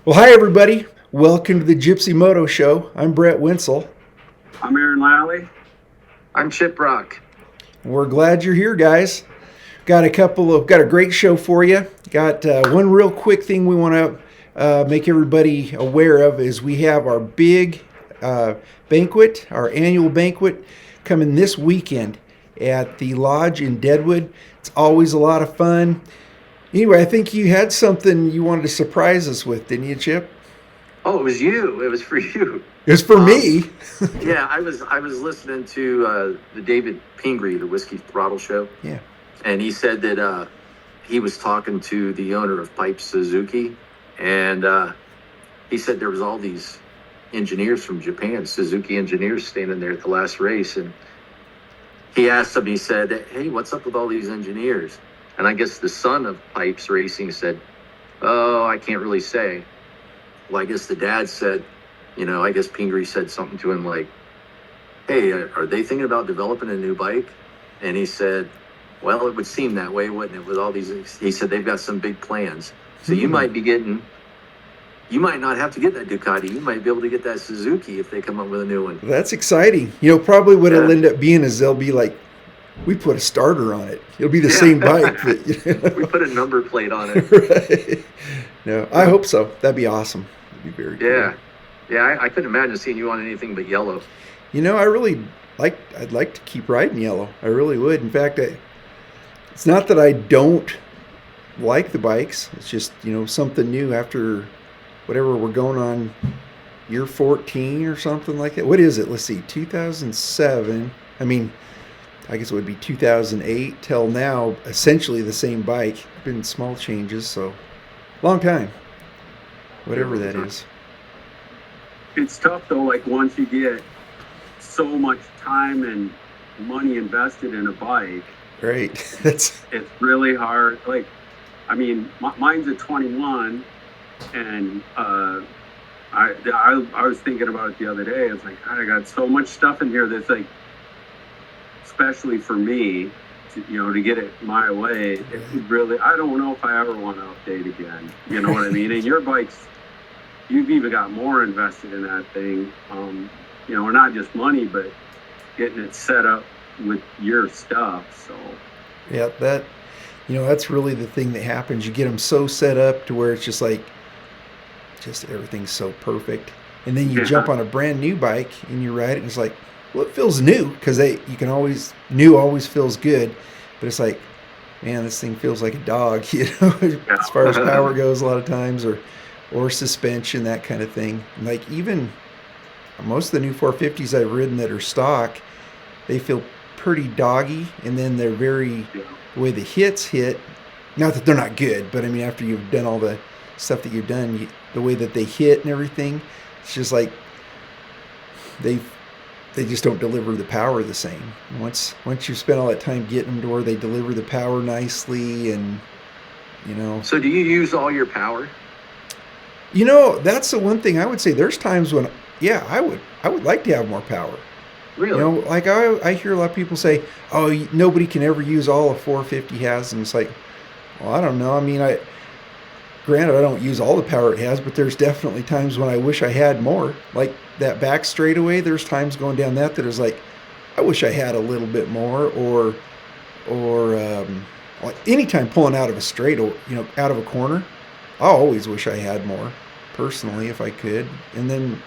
Well, hi, everybody. Welcome to the Gypsy Moto Show. I'm Brett Winsel. I'm Aaron Lally. I'm Chip Rock. We're glad you're here, guys. Got a great show for you. Got one real quick thing we want to make everybody aware of is we have our big banquet, our annual banquet, coming this weekend at the Lodge in Deadwood. It's always a lot of fun. Anyway, I think you had something you wanted to surprise us with, didn't you, Chip? Oh, it was you. It was for you. It was for me. Yeah, I was listening to the David Pingree, the Whiskey Throttle Show. Yeah. And he said that he was talking to the owner of Pipe Suzuki, and he said there was all these engineers from Japan, Suzuki engineers, standing there at the last race, and he asked them. He said, "Hey, what's up with all these engineers?" And I guess the son of Pipes Racing said, "Oh, I can't really say." Well, I guess the dad said, I guess Pingree said something to him like, "Hey, are they thinking about developing a new bike?" And he said, "Well, it would seem that way, wouldn't it? With all these," he said, "they've got some big plans. So you might not have to get that Ducati. You might be able to get that Suzuki if they come up with a new one." That's exciting. Probably what it'll Yeah. end up being is they'll be like, we put a starter on it. It'll be the same bike. But, We put a number plate on it. Right. No, I hope so. That'd be awesome. That'd be very Yeah. cool. Yeah, I couldn't imagine seeing you on anything but yellow. I really I'd like to keep riding yellow. I really would. In fact, it's not that I don't like the bikes. It's just, something new after whatever we're going on year 14 or something like that. What is it? Let's see, 2007. I guess it would be 2008 till now, essentially the same bike. Been small changes, so long time. Whatever that is. It's tough though, like once you get so much time and money invested in a bike, Right. it's really hard. Like, mine's at 21, and I was thinking about it the other day. It's like, God, I got so much stuff in here that's like, especially for me, to get it my way, it would really, I don't know if I ever want to update again. You know what I mean? And your bike's, you've even got more invested in that thing. Not just money, but getting it set up with your stuff. So Yeah, that's really the thing that happens. You get them so set up to where it's just like, just everything's so perfect. And then you jump on a brand new bike and you ride it and it's like, well, it feels new because new always feels good. But it's like, man, this thing feels like a dog, as far as power goes a lot of times or suspension, that kind of thing. Like even most of the new 450s I've ridden that are stock, they feel pretty doggy, and then they're the way the hits hit, not that they're not good, but after you've done all the stuff that you've done, the way that they hit and everything, it's just like they just don't deliver the power the same. Once you spend all that time getting them to where they deliver the power nicely, and So do you use all your power? that's the one thing I would say. There's times when, yeah, I would like to have more power. Really? Like I hear a lot of people say, "Oh, nobody can ever use all a 450 has," and it's like, well, I don't know. Granted, I don't use all the power it has, but there's definitely times when I wish I had more. Like that back straightaway, there's times going down that is like, I wish I had a little bit more, or like anytime pulling out of a straight, out of a corner, I always wish I had more, personally, if I could. And then,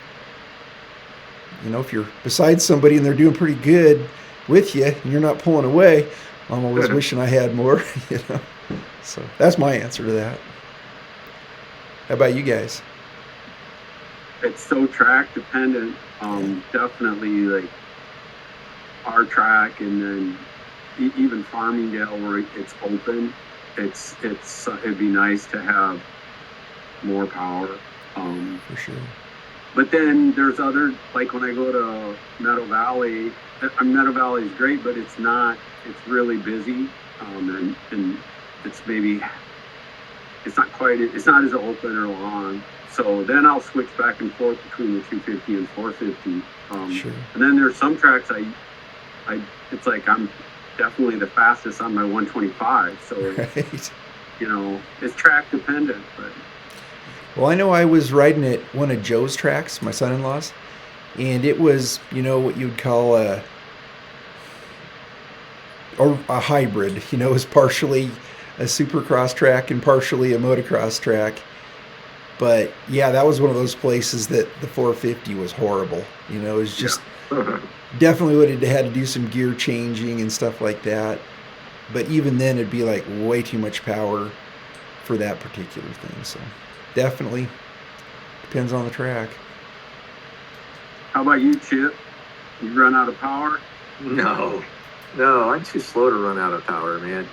if you're beside somebody and they're doing pretty good with you and you're not pulling away, I'm always wishing I had more, So that's my answer to that. How about you guys? it's so track dependent. Definitely like our track, and then even Farmingdale where it's open. It'd be nice to have more power. For sure. But then there's other, like when I go to Meadow Valley, Meadow Valley is great, but it's not, it's really busy. And it's not as open or long. So then I'll switch back and forth between the 250 and 450. Sure. And then there's some tracks it's like I'm definitely the fastest on my 125. So, Right. it's track dependent, but Well, I know I was riding at one of Joe's tracks, my son-in-law's, and it was, what you'd call a hybrid. It was partially a supercross track and partially a motocross track. But yeah, that was one of those places that the 450 was horrible. It was just Yeah. definitely would have had to do some gear changing and stuff like that. But even then, it'd be like way too much power for that particular thing. So definitely depends on the track. How about you, Chip? You run out of power? No, I'm too slow to run out of power, man.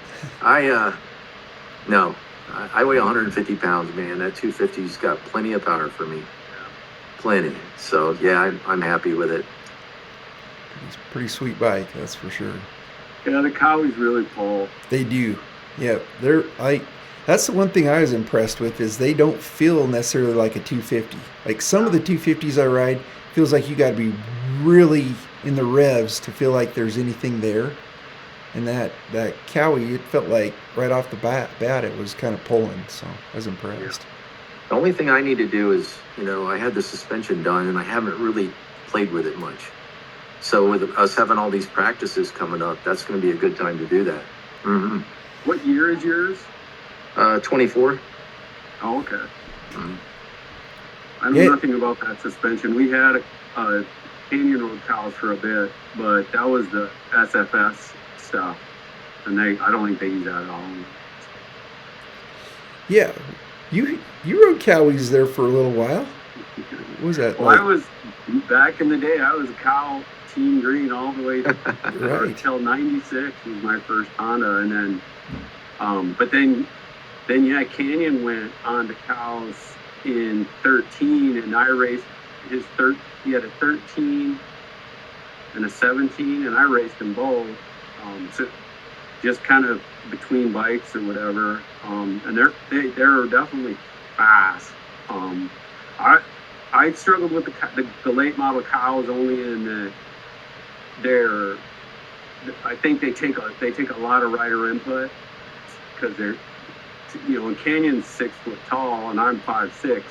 No, I weigh 150 pounds, man. That 250's got plenty of power for me. Plenty. So yeah, I'm happy with it. It's a pretty sweet bike, that's for sure. Yeah, the Cowies really pull. They do. Yeah, that's the one thing I was impressed with is they don't feel necessarily like a 250. Like some of the 250s I ride feels like you got to be really in the revs to feel like there's anything there. And that Cowie, it felt like right off the bat it was kind of pulling. So I was impressed. The only thing I need to do is, I had the suspension done and I haven't really played with it much. So with us having all these practices coming up, that's going to be a good time to do that. Mm-hmm. What year is yours? 24. Oh, okay. Mm-hmm. I know nothing about that suspension. We had a Canyon Road cows for a bit, but that was the SFS stuff. And I don't think they use that at all. Yeah. You rode Cowies there for a little while. What was that? Well, I was, back in the day, I was a cow team green all the way right. until 96 was my first Honda. And then, but then yeah, Canyon went on to cows in 13, and I raced he had a 13 and a 17, and I raced them both. So just kind of between bikes or whatever. And they're definitely fast. I struggled with the late model cows only in I think they take a lot of rider input because they're, and Canyon's 6 foot tall and I'm 5'6",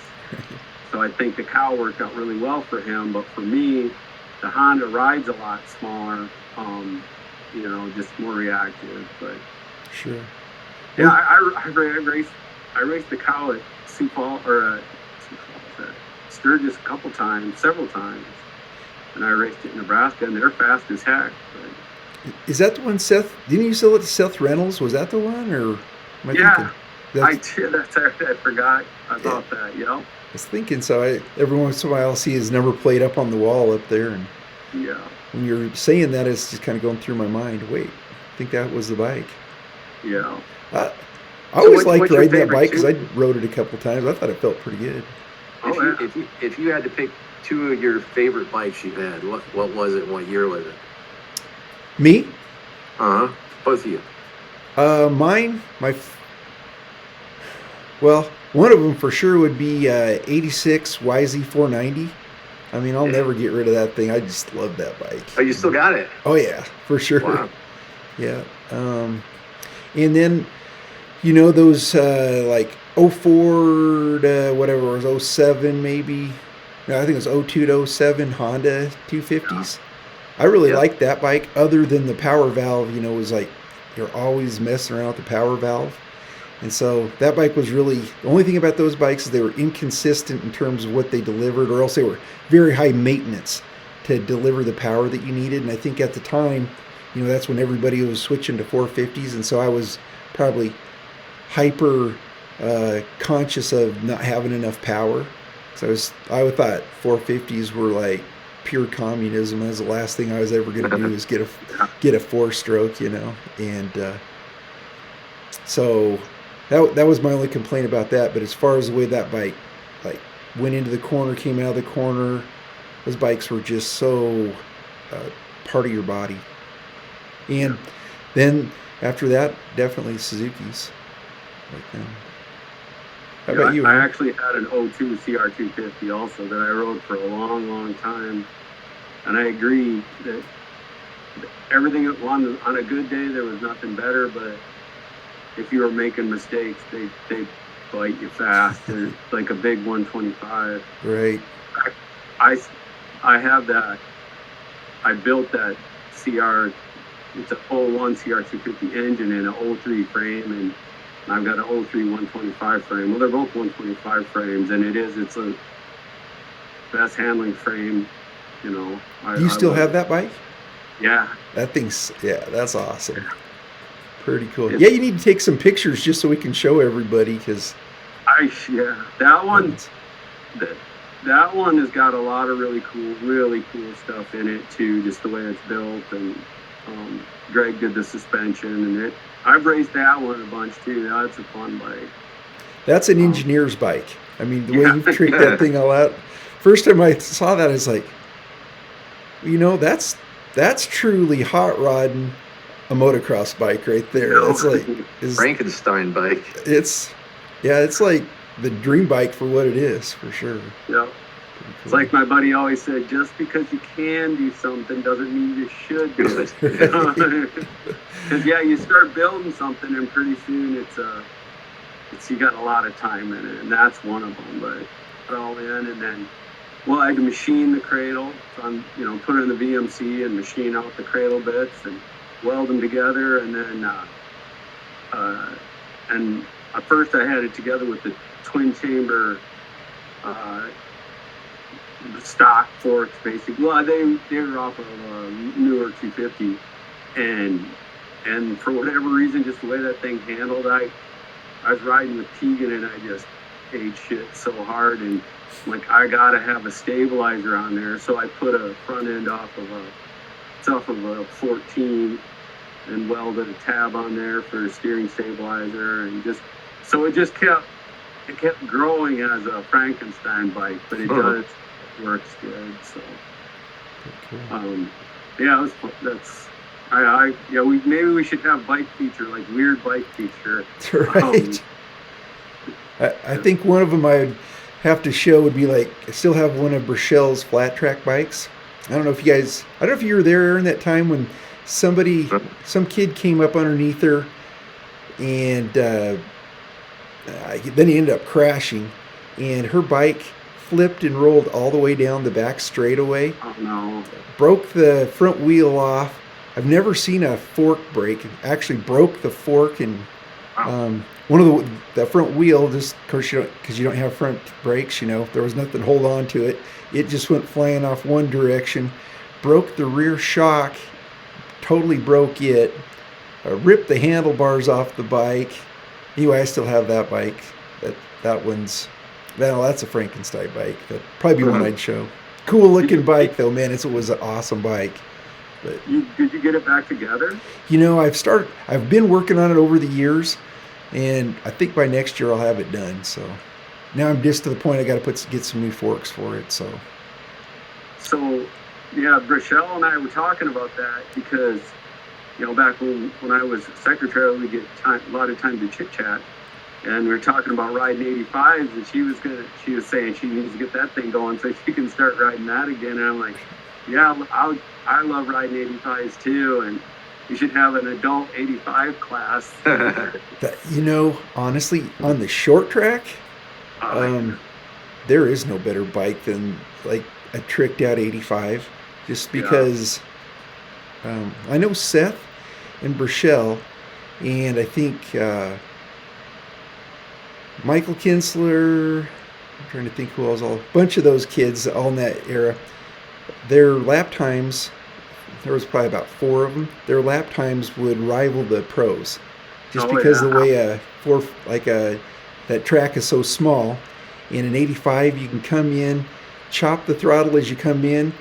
so I think the cow worked out really well for him. But for me, the Honda rides a lot smaller, just more reactive. But sure, yeah, I raced the cow at Sioux Falls or Sturgis several times, and I raced it in Nebraska, and they're fast as heck. But is that the one Seth? Didn't you sell it to Seth Reynolds? Was that the one, or am I thinking? I did. I forgot about that. Yeah. I was thinking so. Every once in a while I'll see his number plate up on the wall up there, and yeah. When you're saying that, it's just kind of going through my mind. Wait, I think that was the bike. Yeah. I always liked riding that bike because I rode it a couple times. I thought it felt pretty good. If you had to pick two of your favorite bikes you've had, what was it? What year was it? Me? Both of you. Mine, one of them for sure would be 86 YZ490. I mean, I'll never get rid of that thing. I just love that bike. Oh, you still got it? Oh yeah, for sure. Wow. Yeah. And then, those like 04 to whatever it was, 07 maybe. No, I think it was 02 to 07 Honda 250s. I really liked that bike. Other than the power valve, it was like you're always messing around with the power valve. And so that bike was really, the only thing about those bikes is they were inconsistent in terms of what they delivered, or else they were very high maintenance to deliver the power that you needed. And I think at the time, that's when everybody was switching to 450s. And so I was probably hyper conscious of not having enough power. So I thought 450s were like pure communism. That was the last thing I was ever going to do is get a 4-stroke, and so that was my only complaint about that. But as far as the way that bike like went into the corner, came out of the corner, those bikes were just so part of your body. And then after that, definitely Suzuki's. How about you? I actually had an 02 CR250 also that I rode for a long, long time. And I agree that everything on a good day, there was nothing better. But if you were making mistakes, they bite you fast. They're like a big 125. Right. I have that. I built that CR. It's a 01 CR250 engine and a 03 frame, and I've got an 03 125 frame. Well, they're both 125 frames, and it's a best handling frame. You know. Do you still have that bike? Yeah. That's awesome. Pretty cool. Yeah, you need to take some pictures just so we can show everybody, because that one has got a lot of really cool stuff in it too, just the way it's built. And Greg did the suspension, and I've raced that one a bunch too. That's a fun bike. That's an engineer's bike. I mean, the way you've tricked that thing all out. First time I saw that, I was like, that's truly hot rodding a motocross bike right there. It's like Frankenstein bike. It's like the dream bike for what it is, for sure. Yeah. It's like my buddy always said, just because you can do something doesn't mean you should do it. Because you start building something, and pretty soon it's you got a lot of time in it, and that's one of them. But put it all in, and then I had to machine the cradle. So I'm put it in the VMC and machine out the cradle bits and weld them together, and then and at first I had it together with the twin chamber stock forks, basically. Well, they were off of a newer 250, and for whatever reason, just the way that thing handled, I was riding with Tegan, and I just ate shit so hard, and like, I gotta have a stabilizer on there, so I put a front end off of a 14 and welded a tab on there for a steering stabilizer, and it kept growing as a Frankenstein bike, but it works good. So maybe we should have bike feature, like weird bike feature. Right. I think one of them I'd have to show would be like, I still have one of Brachel's flat track bikes. I don't know if you were there in that time when some kid came up underneath her, and then he ended up crashing, and her bike flipped and rolled all the way down the back straightaway. Oh no. Broke the front wheel off. I've never seen a fork break. Actually broke the fork, and one of the front wheel, just of course because you don't have front brakes, there was nothing to hold on to it. It just went flying off one direction, broke the rear shock, totally broke it, ripped the handlebars off the bike. Anyway, I still have that bike. That's a Frankenstein bike. That'd probably be one I'd show. Cool looking bike though, man. It was an awesome bike. But did you get it back together? I've been working on it over the years, and I think by next year I'll have it done. So now I'm just to the point I got to get some new forks for it. So yeah, Brachel and I were talking about that because back when I was secretary, we get a lot of time to chit chat, and we were talking about riding 85s, and she was saying she needs to get that thing going so she can start riding that again. And I'm like, yeah, I love riding 85s too, and you should have an adult 85 class. Honestly, on the short track, there is no better bike than like a tricked out 85, just because I know Seth and Brachel, and I think Michael Kinsler, I'm trying to think who else, a bunch of those kids all in that era, their lap times, there was probably about 4 of them, their lap times would rival the pros, just because the way that track is so small. In an 85, you can come in, chop the throttle as you come in,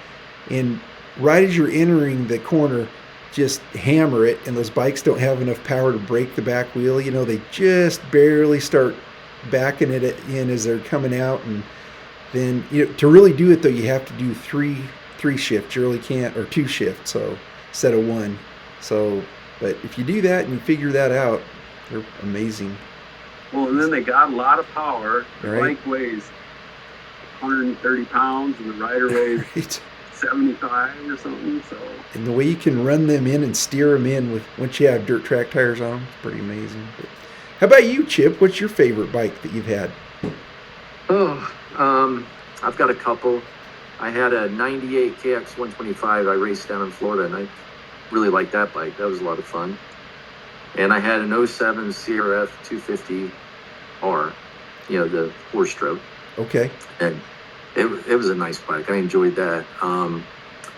and right as you're entering the corner, just hammer it, and those bikes don't have enough power to brake the back wheel. They just barely start backing it in as they're coming out, and then to really do it though, you have to do three shifts. You really can't, or 2 shifts, so instead of 1. So, but if you do that and you figure that out, they're amazing. Well, and then they got a lot of power. The right. bike weighs 130 pounds, and the rider weighs right. 75 or something. So, and the way you can run them in and steer them in once you have dirt track tires on them, it's pretty amazing. But How about you, Chip? What's your favorite bike that you've had? Oh, I've got a couple. I had a 98 KX 125 I raced down in Florida, and I really liked that bike. That was a lot of fun. And I had an '07 CRF 250R, the 4-stroke. Okay. And it was a nice bike. I enjoyed that. And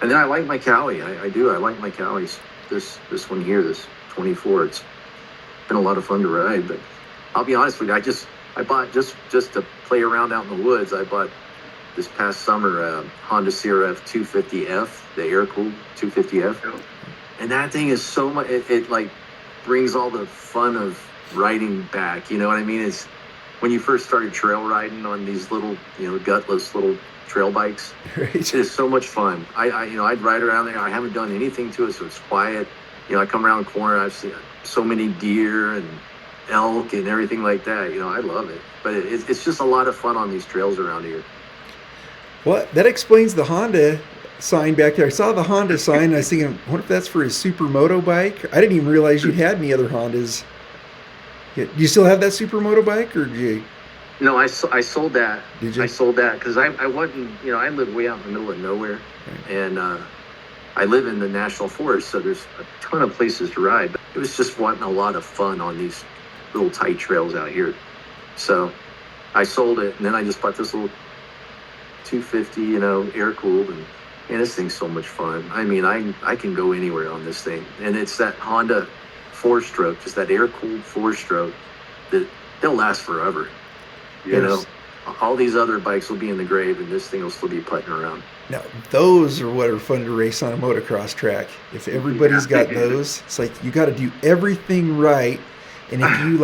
then I like my Cali. I do. I like my Calis. This one here, this 24. It's been a lot of fun to ride. But I'll be honest with you. I bought just to play around out in the woods. I bought this past summer Honda CRF 250F, the air-cooled 250F. And that thing is so much. It like brings all the fun of riding back. You know what I mean? It's when you first started trail riding on these little, gutless little trail bikes. Right. It is so much fun. I'd ride around there. I haven't done anything to it, so it's quiet. I come around the corner, I've seen so many deer and elk and everything like that. I love it. But it's just a lot of fun on these trails around here. Well, that explains the Honda sign back there. I saw the Honda sign, and I was thinking, what if that's for his Supermoto bike? I didn't even realize you had any other Hondas. Yeah. Do you still have that Supermoto bike, or do you? No, I sold that. Did you? I sold that because I wasn't, I live way out in the middle of nowhere. Right. And I live in the national forest, so there's a ton of places to ride. But it was just wanting a lot of fun on these little tight trails out here. So I sold it, and then I just bought this little 250, air-cooled, and this thing's so much fun. I mean, I can go anywhere on this thing. And it's that Honda 4-stroke, just that air-cooled 4-stroke that they'll last forever. Yes. All these other bikes will be in the grave, and this thing will still be putting around. Now, those are what are fun to race on a motocross track. If everybody's got those, it's like you got to do everything right. And if you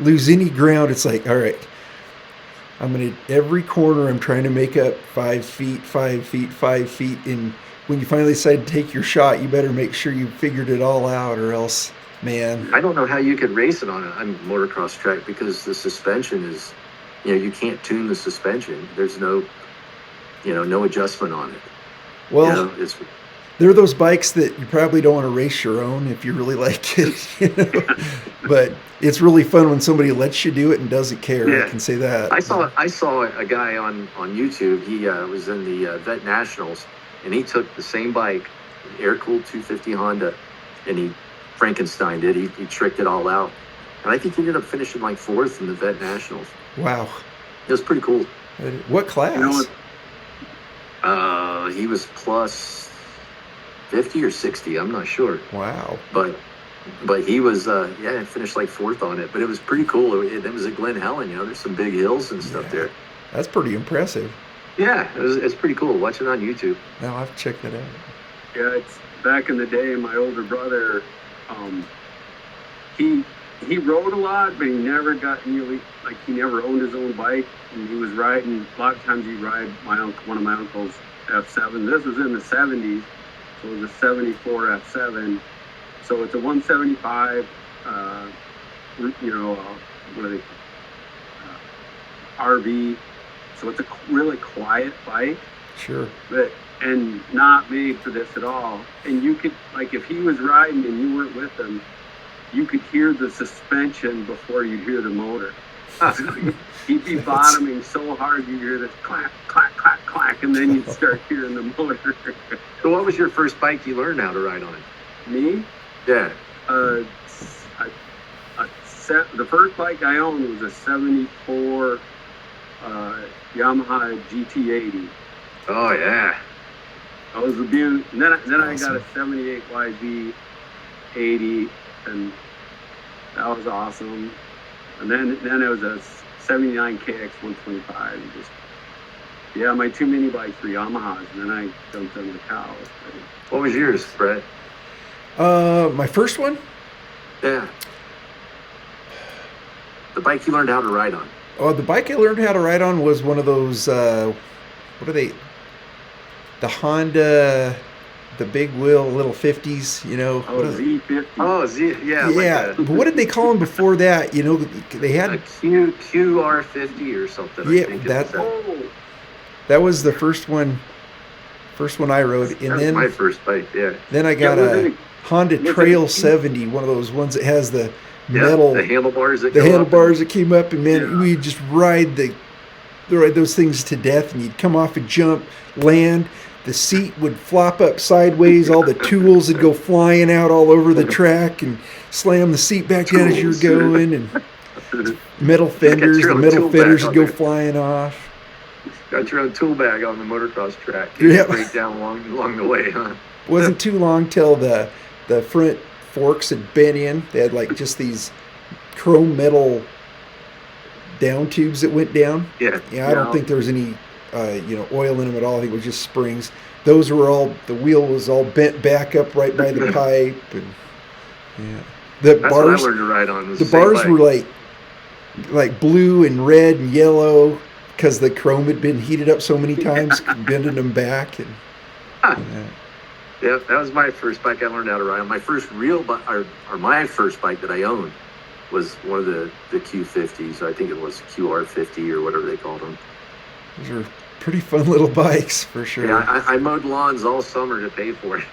lose any ground, it's like, all right, every corner I'm trying to make up 5 feet, 5 feet, 5 feet. And when you finally decide to take your shot, you better make sure you figured it all out, or else, man. I don't know how you could race it on a motocross track because the suspension is, you can't tune the suspension. There's no adjustment on it. Well, they're those bikes that you probably don't want to race your own if you really like it. But it's really fun when somebody lets you do it and doesn't care. Yeah. I can say that. I saw a guy on YouTube. He was in the Vet Nationals, and he took the same bike, air-cooled 250 Honda, and he Frankensteined it. He tricked it all out. And I think he ended up finishing 4th in the Vet Nationals. Wow. It was pretty cool. What class? He was plus 50 or 60. I'm not sure. Wow. But he was, finished 4th on it. But it was pretty cool. It was at Glen Helen, there's some big hills and stuff there. That's pretty impressive. Yeah, it's pretty cool. Watch it on YouTube. Now I'll have to check that out. Yeah, it's back in the day, my older brother, he rode a lot, but he never got he never owned his own bike, and he was riding, a lot of times he'd ride one of my uncle's F7. This was in the 70s, so it was a 74 F7. So it's a 175, what are they, RV. So it's a really quiet bike. Sure. And not made for this at all. And you could, if he was riding and you weren't with him, you could hear the suspension before you'd hear the motor. He'd be bottoming so hard you hear this clack, clack, clack, clack, and then you'd start hearing the motor. So what was your first bike you learned how to ride on? Me? Yeah. The first bike I owned was a 74 Yamaha GT80. Oh, yeah. I was a beaut. And then Awesome. I got a 78 YZ 80, and that was awesome. And then it was a 79 KX 125. And my two mini bikes were Yamahas, and then I jumped on the cows. What was yours, Brett? My first one? Yeah. The bike you learned how to ride on. Oh, the bike I learned how to ride on was one of those, what are they? The Honda, the big wheel, little 50s, Z50. Oh, yeah. Yeah, but what did they call them before that? They had a QR50 or something. Yeah, I think that was the first one I rode, and then my first bike. Yeah. Then I got a Honda Trail 70, one of those ones that has the Yeah, metal, the handlebars that the go up. handlebars that came up, and man, Yeah. we'd just ride those things to death, and you'd come off a jump, land, the seat would flop up sideways, all the tools would go flying out all over the track, and slam the seat back down as you're Tools. going, and metal Got fenders, your the own metal tool fenders bag would on go there. flying off. Got your own tool bag on the motocross track. Yep. Break down along the way, huh? Wasn't too long till the front forks had bent in. They had like just these chrome metal down tubes that went down. Yeah. Yeah, I don't Yeah. think there was any oil in them at all. I think it was just springs. Those were all, the wheel was all bent back up right by the pipe, and yeah, the That's bars what I learned to ride on. Was the same bars bike. were like blue and red and yellow because the chrome had been heated up so many times, bending them back, and yeah. Yeah, that was my first bike I learned how to ride on. My first real bike, or my first bike that I owned, was one of the Q50s. I think it was QR50 or whatever they called them. Those are pretty fun little bikes for sure. Yeah, I mowed lawns all summer to pay for it.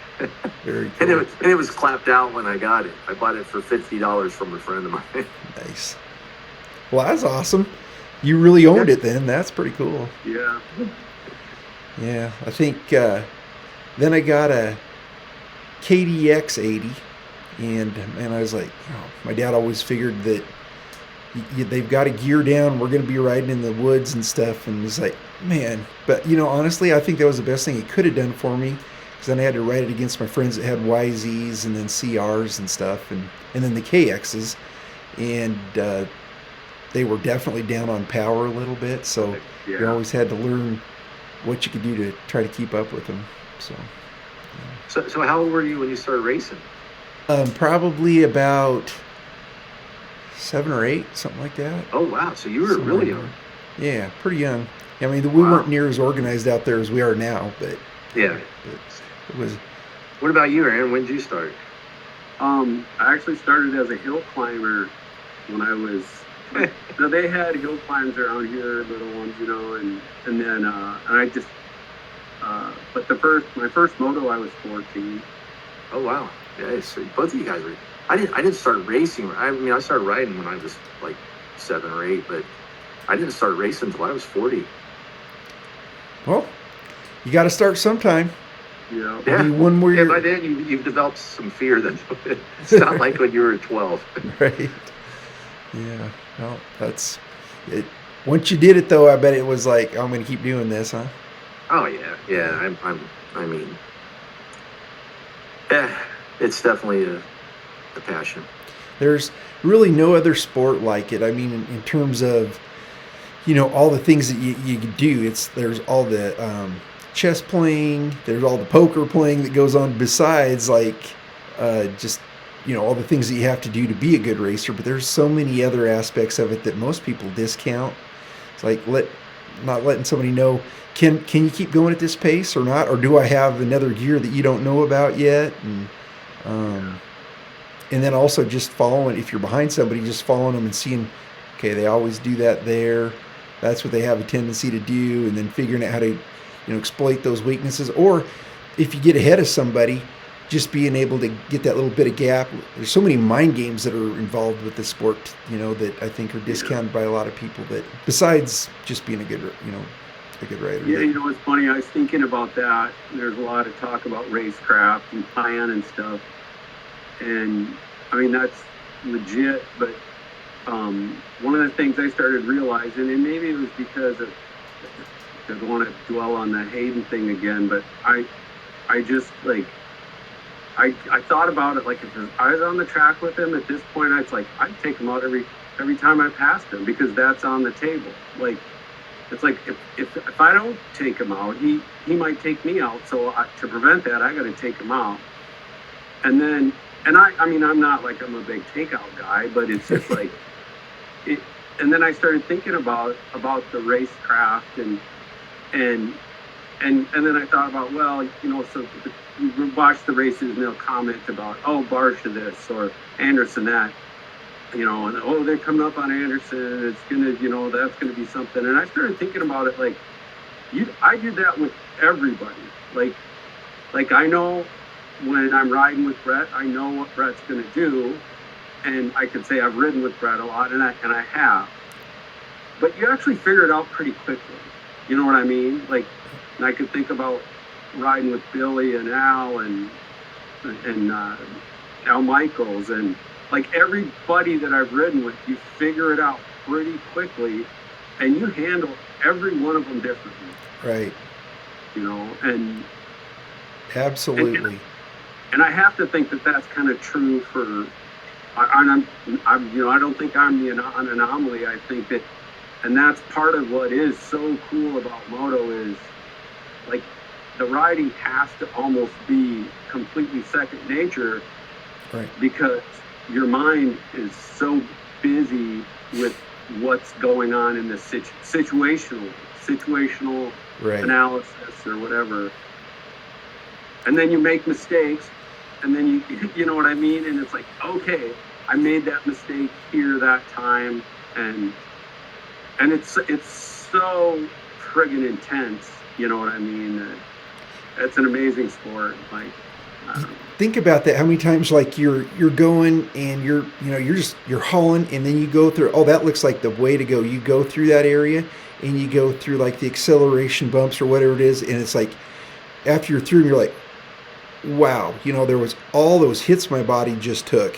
Very And cool. it was clapped out when I got it. I bought it for $50 from a friend of mine. Nice. Well, that's awesome. You really owned it then. That's pretty cool. Yeah. Yeah, I think then I got a KDX 80, and I was like, oh, my dad always figured that they've got to gear down. We're going to be riding in the woods and stuff, and it's like, man. But honestly, I think that was the best thing he could have done for me, because then I had to ride it against my friends that had YZs and then CRs and stuff, and then the KXs, and they were definitely down on power a little bit, so you Yeah. always had to learn what you could do to try to keep up with them. So So how old were you when you started racing? probably about 7 or 8, something like that. Oh, wow. So you were Somewhere really in young. there. Yeah, pretty young. I mean, we Wow. weren't near as organized out there as we are now, but Yeah. it was. What about you, Aaron? When did you start? I actually started as a hill climber when I was. So they had hill climbs around here, little ones, and then and I just. But my first moto, I was 14. Oh, wow. Yeah, so both of you guys were. I didn't start racing. I mean, I started riding when I was like 7 or 8, but I didn't start racing until I was 40. Well, you got to start sometime. Yeah. Yeah. Be one where Yeah, you're by then you've developed some fear. Then it's not like when you were 12. right. Yeah. Well, that's it. Once you did it, though, I bet it was like, I'm going to keep doing this, huh? Oh yeah. I mean, yeah, it's definitely a passion. There's really no other sport like it. I mean, in terms of, all the things that you can do. There's all the chess playing. There's all the poker playing that goes on besides just, all the things that you have to do to be a good racer. But there's so many other aspects of it that most people discount. It's like not letting somebody know, can you keep going at this pace or not? Or do I have another gear that you don't know about yet? And then also just following, if you're behind somebody, just following them and seeing, okay, they always do that there. That's what they have a tendency to do. And then figuring out how to, exploit those weaknesses. Or if you get ahead of somebody, just being able to get that little bit of gap. There's so many mind games that are involved with the sport, that I think are discounted by a lot of people, that besides just being a good rider. Yeah, it's funny. I was thinking about that. There's a lot of talk about racecraft and plan and stuff. And I mean, that's legit. But one of the things I started realizing, and maybe it was because of, I don't want to dwell on the Hayden thing again, but I just I thought about it, like, if I was on the track with him at this point, I'd take him out every time I passed him, because that's on the table. Like, it's like if I don't take him out, he might take me out. So to prevent that, I got to take him out. And then, I mean, I'm not like I'm a big takeout guy, but it's just like it. And then I started thinking about the racecraft and then I thought about, well, so you watch the races and they'll comment about, oh, Barsha this or Anderson that, and oh, they're coming up on Anderson, it's gonna, that's gonna be something. And I started thinking about it like, I do that with everybody. Like I know when I'm riding with Brett, I know what Brett's gonna do, and I could say I've ridden with Brett a lot, and I have. But you actually figure it out pretty quickly. You know what I mean? Like, and I could think about riding with Billy and Al and Al Michaels, and like everybody that I've ridden with, you figure it out pretty quickly, and you handle every one of them differently. Right. You know, and absolutely. And I have to think that that's kind of true for. I'm you know, I don't think I'm an anomaly. I think that, and that's part of what is so cool about moto is, like, the riding has to almost be completely second nature, right? Because your mind is so busy with what's going on in the situational right. analysis or whatever, and then you make mistakes, and then you know what I mean, and it's like, okay, I made that mistake here that time, and it's so friggin' intense, you know what I mean? It's an amazing sport. Like, think about that. How many times, like, you're going and you're hauling, and then you go through. Oh, that looks like the way to go. You go through that area, and you go through like the acceleration bumps or whatever it is, and it's like after you're through, you're like, wow, you know, there was all those hits my body just took.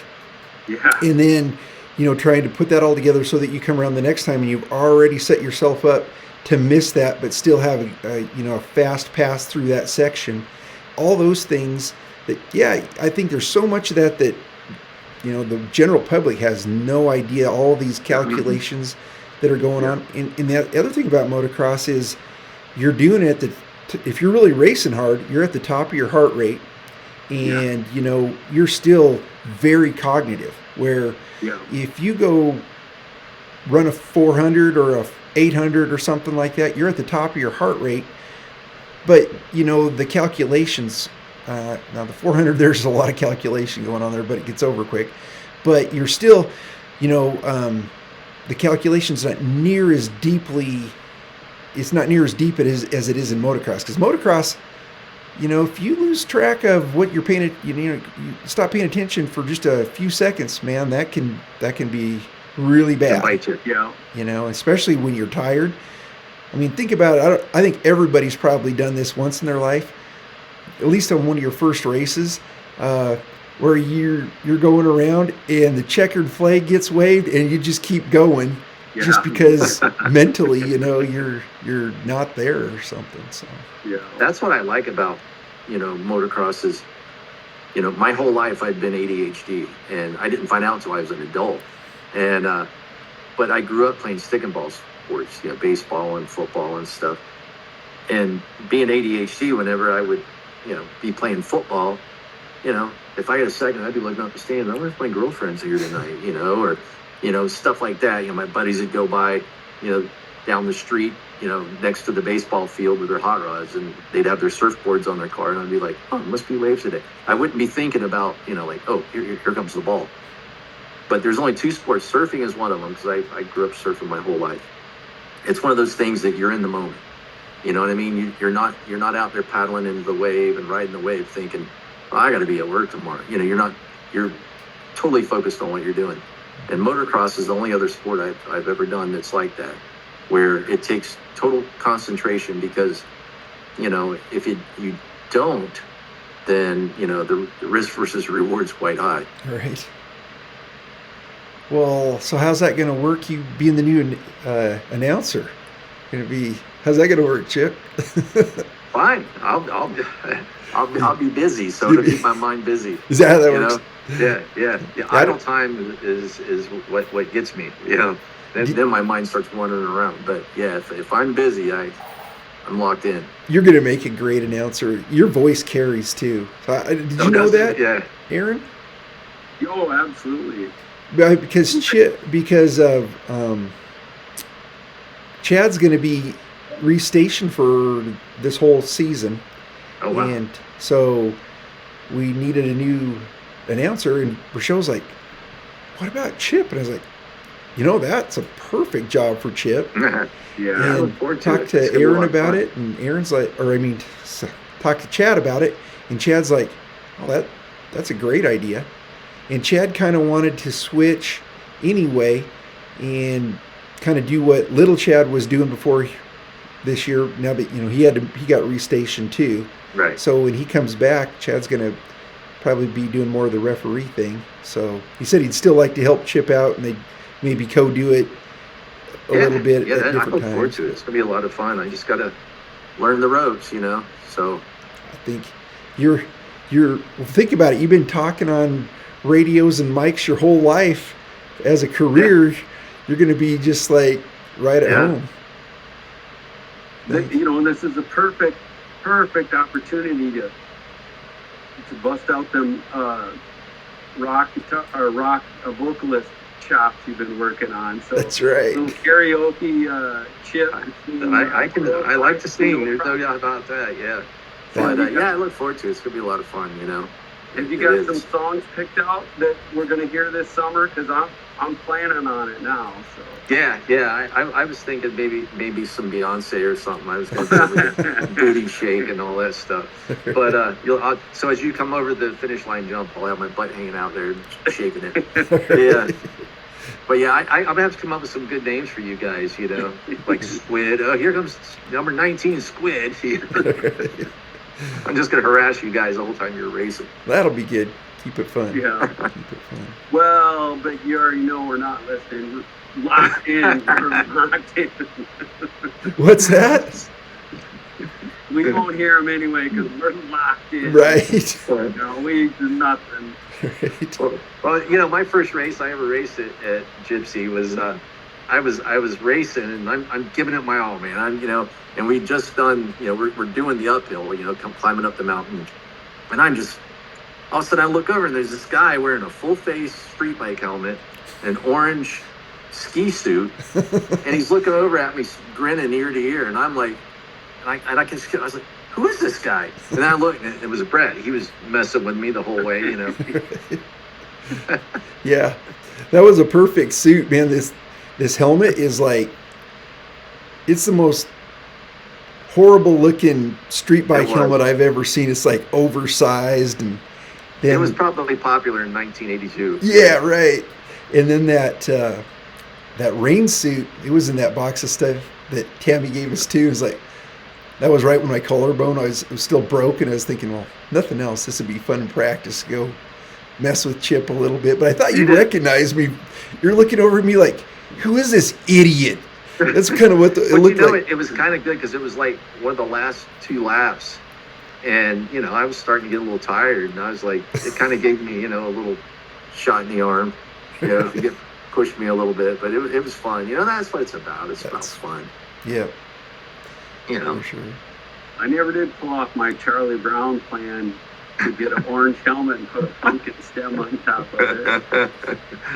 Yeah. And then, you know, trying to put that all together so that you come around the next time and you've already set yourself up to miss that, but still have a fast pass through that section. All those things that, yeah, I think there's so much of that, you know, the general public has no idea, all these calculations that are going on. And the other thing about motocross is you're doing it if you're really racing hard, you're at the top of your heart rate, and you know, you're still very cognitive, where if you go run a 400 or a 800 or something like that, you're at the top of your heart rate, but you know, the calculations, now the 400, there's a lot of calculation going on there, but it gets over quick. But you're still, you know, the calculation's not near as deeply, it's not near as deep as it is in motocross, because motocross, you know, if you lose track of what you're paying, you stop paying attention for just a few seconds, man, that can be really bad. Yeah. You know, especially when you're tired. I mean, think about it. I think everybody's probably done this once in their life, at least on one of your first races, where you're going around and the checkered flag gets waved and you just keep going, just because mentally, you know, you're not there or something. So that's what I like about, you know, motocross is, you know, my whole life I'd been ADHD, and I didn't find out until I was an adult. And but I grew up playing stick and ball sports, you know, baseball and football and stuff. And being ADHD, whenever I would, you know, be playing football, you know, if I had a second, I'd be looking up the stands. I wonder if my girlfriend's here tonight, you know, or, you know, stuff like that. You know, my buddies would go by, you know, down the street, you know, next to the baseball field with their hot rods, and they'd have their surfboards on their car, and I'd be like, oh, it must be waves today. I wouldn't be thinking about, you know, like, oh, here comes the ball. But there's only two sports. Surfing is one of them, because I grew up surfing my whole life. It's one of those things that you're in the moment. You know what I mean? You're not out there paddling into the wave and riding the wave thinking, oh, I got to be at work tomorrow. You know, you're totally focused on what you're doing. And motocross is the only other sport I've ever done that's like that, where it takes total concentration, because, you know, if you don't, then, you know, the risk versus reward is quite high. Right. Well, so how's that going to work? You being the new announcer, how's that going to work, Chip? Fine. I'll be busy, so to keep my mind busy. Is that how that works? Know? Yeah. Idle time is what gets me. You know, then my mind starts wandering around. But yeah, if I'm busy, I'm locked in. You're going to make a great announcer. Your voice carries too. Did you know that? Yeah, Aaron? Oh, absolutely. Because Chad's going to be restationed for this whole season. Oh, wow. And so we needed a new announcer, and Rochelle's like, what about Chip? And I was like, you know, that's a perfect job for Chip. Yeah. And I look forward to talked to Aaron about it, and Aaron's like, talked to Chad about it, and Chad's like, oh, that's a great idea. And Chad kind of wanted to switch anyway and kind of do what little Chad was doing before this year. Now that he got restationed too. Right. So when he comes back, Chad's gonna probably be doing more of the referee thing. So he said he'd still like to help Chip out, and they maybe co-do it a little bit Yeah, at I different look times. forward to it. It's gonna be a lot of fun. I just gotta learn the ropes, So I think you're well, think about it. You've been talking on radios and mics your whole life. As a career, you're going to be just like right at home. And this is a perfect opportunity to bust out them rock vocalist chops you've been working on. So that's right. Little karaoke Chip. I like to sing. There's no doubt about that. Yeah. But I look forward to it. It's gonna be a lot of fun. Have you got some songs picked out that we're gonna hear this summer? Because I'm planning on it now. So yeah. I was thinking maybe some Beyonce or something. I was gonna do booty shake and all that stuff. But so as you come over the finish line jump, I'll have my butt hanging out there shaking it. Yeah. But yeah, I'm gonna have to come up with some good names for you guys. Like Squid. Oh, here comes number 19, Squid. I'm just going to harass you guys the whole time you're racing. That'll be good. Keep it fun. Yeah. Keep it fun. Well, but you already know we're not listening. We're locked in. We're locked in. What's that? We won't hear them anyway because we're locked in. Right. We do nothing. Right. Well, my first race I ever raced at Gypsy was I was racing and I'm giving it my all, man. And we just done, we're doing the uphill, climbing up the mountain. And I'm just, all of a sudden I look over and there's this guy wearing a full face street bike helmet, an orange ski suit, and he's looking over at me, grinning ear to ear. And I'm like, I was like, who is this guy? And then I looked and it was Brett. He was messing with me the whole way, Yeah, that was a perfect suit, man. This helmet is like, it's the most horrible looking street bike helmet I've ever seen. It's like oversized, and then, it was probably popular in 1982. Yeah, right. And then that rain suit, it was in that box of stuff that Tammy gave us too. It was like, that was right when my collarbone it was still broken. I was thinking, well, nothing else. This would be fun in practice to go mess with Chip a little bit. But I thought you'd recognize me. You're looking over at me like, who is this idiot? That's kind of what it looked like. It was kind of good because it was like one of the last 2 laps. And, I was starting to get a little tired. And I was like, it kind of gave me, a little shot in the arm. It pushed me a little bit. But it was fun. That's what it's about. It's about fun. Yeah. For sure. I never did pull off my Charlie Brown plan to get an orange helmet and put a pumpkin stem on top of it.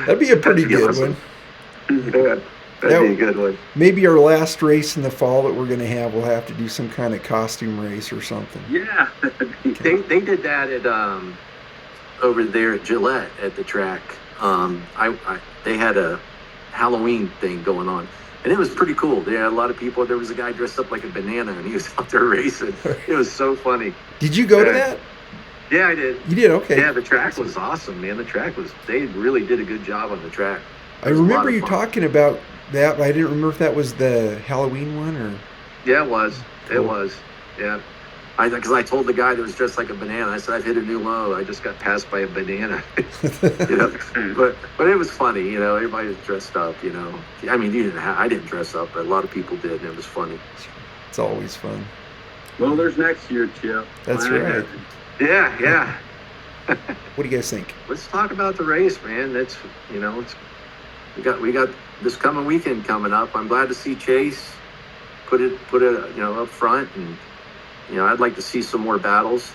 That'd be a pretty good one. Yeah, that'd be a good one. Maybe our last race in the fall that we're going to have, we'll have to do some kind of costume race or something. Yeah. They did that at over there at Gillette at the track. They had a Halloween thing going on. And it was pretty cool. They had a lot of people. There was a guy dressed up like a banana, and he was out there racing. It was so funny. Did you go to that? Yeah, I did. You did? Okay. Yeah, the track was awesome, man. They really did a good job on the track. I remember you talking about that, but I didn't remember if that was the Halloween one or... Yeah, it was. Cool. It was. Yeah. Because I told the guy that was dressed like a banana, I said, I've hit a new low. I just got passed by a banana. But it was funny, everybody was dressed up, I mean, I didn't dress up, but a lot of people did, and it was funny. It's always fun. Well, there's next year, Chip. That's right. Yeah. What do you guys think? Let's talk about the race, man. That's, we got this coming weekend coming up. I'm glad to see Chase put it, up front, and I'd like to see some more battles,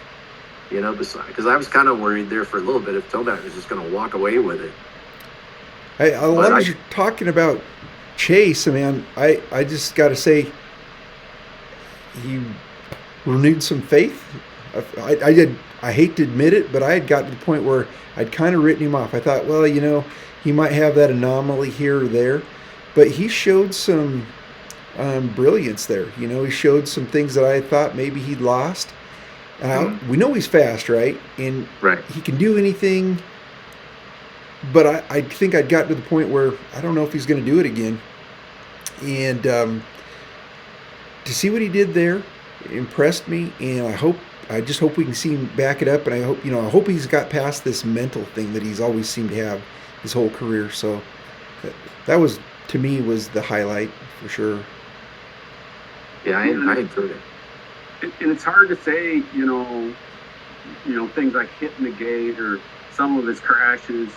because I was kind of worried there for a little bit if Tomac was just going to walk away with it. I love you talking about Chase. I mean, I just got to say, he renewed some faith. I hate to admit it, but I had gotten to the point where I'd kind of written him off. I thought, well, he might have that anomaly here or there, but he showed some brilliance there. He showed some things that I thought maybe he'd lost. We know he's fast, right? And right. He can do anything but I think I'd gotten to the point where I don't know if he's going to do it again. And to see what he did there impressed me, and I just hope we can see him back it up. And I hope he's got past this mental thing that he's always seemed to have his whole career. So that was, to me, was the highlight for sure. Yeah, I enjoyed it. And it's hard to say, things like hitting the gate or some of his crashes,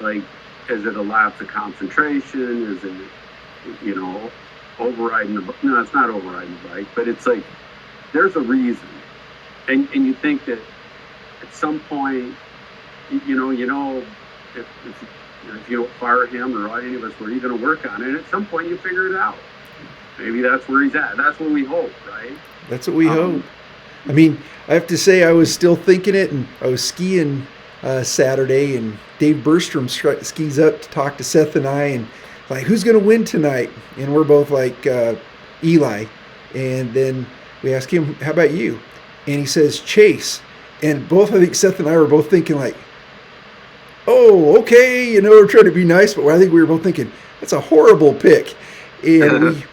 like, is it a lapse of concentration? Is it, overriding no, it's not overriding the bike, but it's like, there's a reason. And you think that at some point, if you don't fire him or any of us, were you going to work on it? And at some point you figure it out. Maybe that's where he's at. That's what we hope, right? That's what we hope. I mean, I have to say, I was still thinking it, and I was skiing Saturday, and Dave Bergstrom skis up to talk to Seth and I, and like, who's going to win tonight? And we're both like, Eli. And then we ask him, how about you? And he says, Chase. And both, I think Seth and I were both thinking like, oh, okay, we're trying to be nice, but I think we were both thinking, that's a horrible pick. And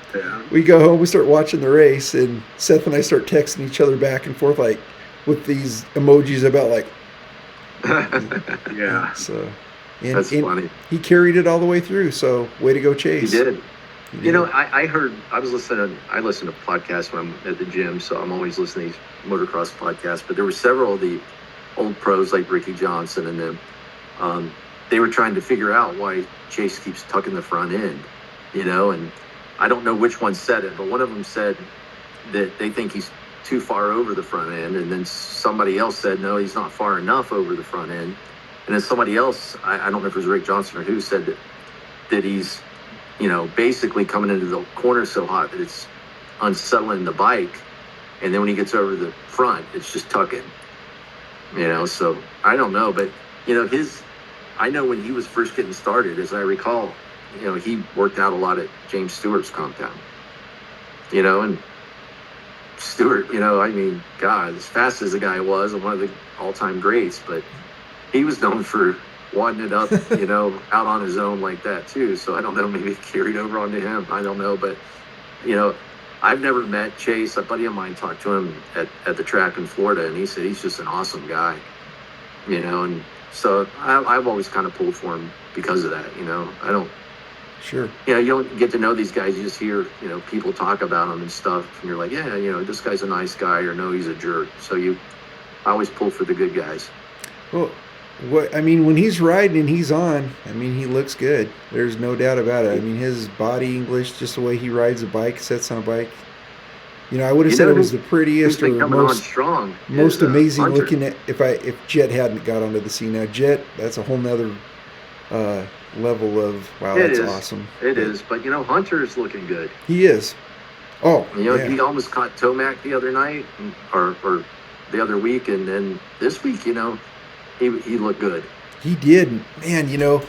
we go home, we start watching the race, and Seth and I start texting each other back and forth, like, with these emojis about, like, yeah. So, that's funny. He carried it all the way through, so way to go, Chase. He did. I listen to podcasts when I'm at the gym, so I'm always listening to these motocross podcasts, but there were several of the old pros like Ricky Johnson and them. They were trying to figure out why Chase keeps tucking the front end, and I don't know which one said it, but one of them said that they think he's too far over the front end, and then somebody else said, no, he's not far enough over the front end. And then somebody else, I don't know if it was Rick Johnson or who, said that he's, basically coming into the corner so hot that it's unsettling the bike. And then when he gets over the front, it's just tucking, so I don't know. But, I know when he was first getting started, as I recall, he worked out a lot at James Stewart's compound, and Stewart, God, as fast as the guy was, and one of the all-time greats, but he was known for wadding it up, out on his own like that too. So I don't know, maybe it carried over onto him. I don't know, but I've never met Chase. A buddy of mine talked to him at the track in Florida, and he said he's just an awesome guy, and so I've always kind of pulled for him because of that. I don't. Sure. You don't get to know these guys. You just hear, people talk about them and stuff, and you're like, yeah, this guy's a nice guy, or no, he's a jerk. So I always pull for the good guys. Well, when he's riding and he's on, he looks good. There's no doubt about it. His body English, just the way he rides a bike, sets on a bike. I would have said it was the prettiest or most amazing Hunter. looking at if Jet hadn't got onto the scene. Now Jet, that's a whole nother level of wow. That's awesome. It is, but Hunter is looking good. He is. Oh, yeah. He almost caught Tomac the other night, or the other week, and then this week, he looked good. He did, man.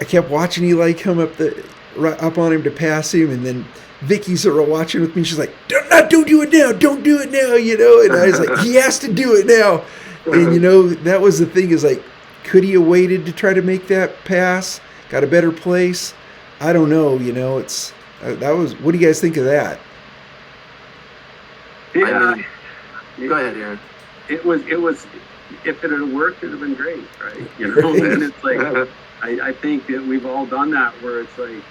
I kept watching Eli come up on him to pass him, and then Vicky's sort of watching with me. She's like, don't do it now, don't do it now, And I was like, he has to do it now. And that was the thing, is like, could he have waited to try to make that pass? Got a better place? I don't know. It's that was. What do you guys think of that? Yeah. Go ahead, Aaron. It was. If it had worked, it'd have been great, right? And it's like, I think that we've all done that, where it's like,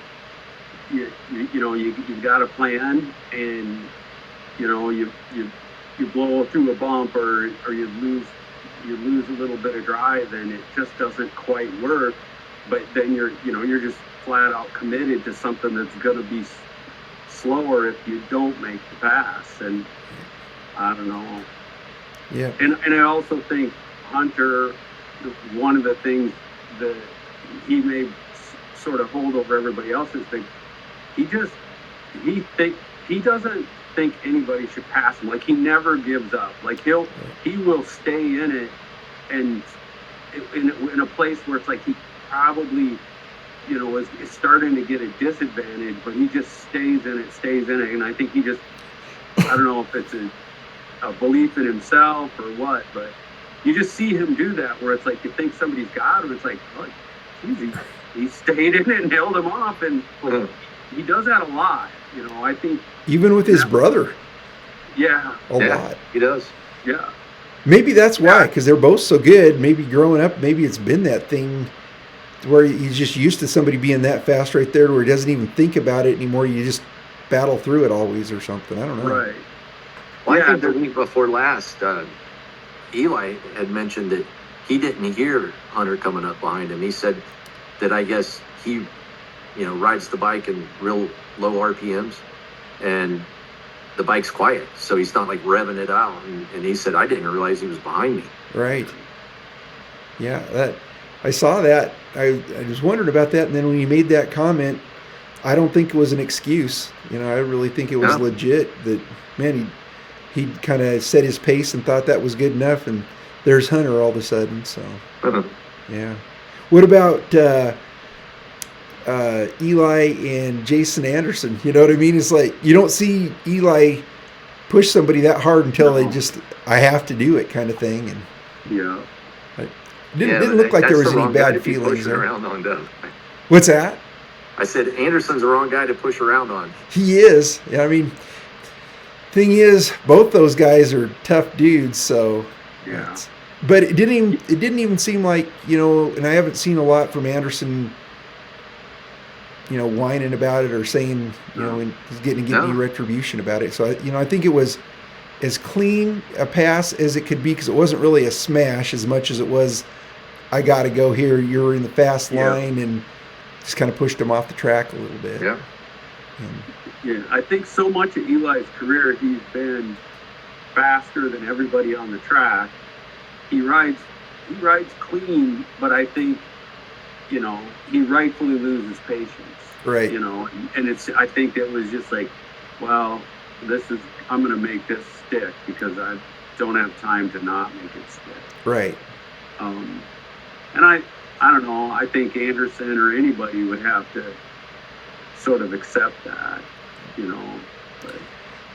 you've got a plan, and you blow through a bump, or you lose a little bit of drive, and it just doesn't quite work. But then you're just flat out committed to something that's going to be slower if you don't make the pass. And I don't know. Yeah. And I also think Hunter, one of the things that he may sort of hold over everybody else's thing, he doesn't think anybody should pass him. Like, he never gives up. Like, he will stay in it, and in a place where it's like he probably is starting to get a disadvantage, but he just stays in it. And I think I don't know if it's a belief in himself or what, but you just see him do that where it's like you think somebody's got him. It's like, oh, geez, he stayed in it and held him off, and he does that a lot. You know, I think even with his brother, yeah, a lot. He does. Yeah. Maybe that's why, because they're both so good. Maybe growing up, maybe it's been that thing where he's just used to somebody being that fast right there, where he doesn't even think about it anymore. You just battle through it always, or something. I don't know. Right. Well, Yeah, I think the week before last, Eli had mentioned that he didn't hear Hunter coming up behind him. He said that I guess he, rides the bike in real low RPMs, and the bike's quiet, so he's not like revving it out. And he said, I didn't realize he was behind me. Right. Yeah, I saw that. I was wondering about that, and then when you made that comment, I don't think it was an excuse. I really think it was legit. That, man, he kind of set his pace and thought that was good enough, and there's Hunter all of a sudden. So, yeah. What about Eli and Jason Anderson? You know what I mean? It's like you don't see Eli push somebody that hard until they just, I have to do it kind of thing. And yeah. Didn't look like there was any bad feelings there. Around on, What's that? I said Anderson's the wrong guy to push around on. He is. Yeah, I mean, thing is, both those guys are tough dudes. So, Yeah. but it didn't even seem like, and I haven't seen a lot from Anderson, whining about it or saying, and he's getting any retribution about it. So, I think it was as clean a pass as it could be, because it wasn't really a smash as much as it was, I got to go here, you're in the fast line, and just kind of pushed him off the track a little bit. Yeah. Yeah, I think so much of Eli's career, he's been faster than everybody on the track. He rides clean, but I think, he rightfully loses patience. Right. And I think it was just like, well, I'm going to make this stick because I don't have time to not make it stick. Right. And I don't know, I think Anderson or anybody would have to sort of accept that, but.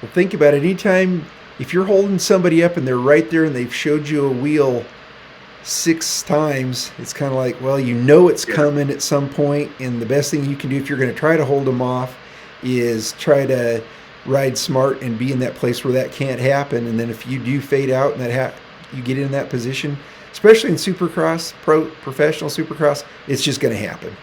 Well, think about it. Anytime, if you're holding somebody up and they're right there and they've showed you a wheel 6 times, it's kind of like, well, it's coming at some point, and the best thing you can do if you're going to try to hold them off is try to ride smart and be in that place where that can't happen. And then if you do fade out and you get in that position, especially in Supercross, professional Supercross, it's just going to happen.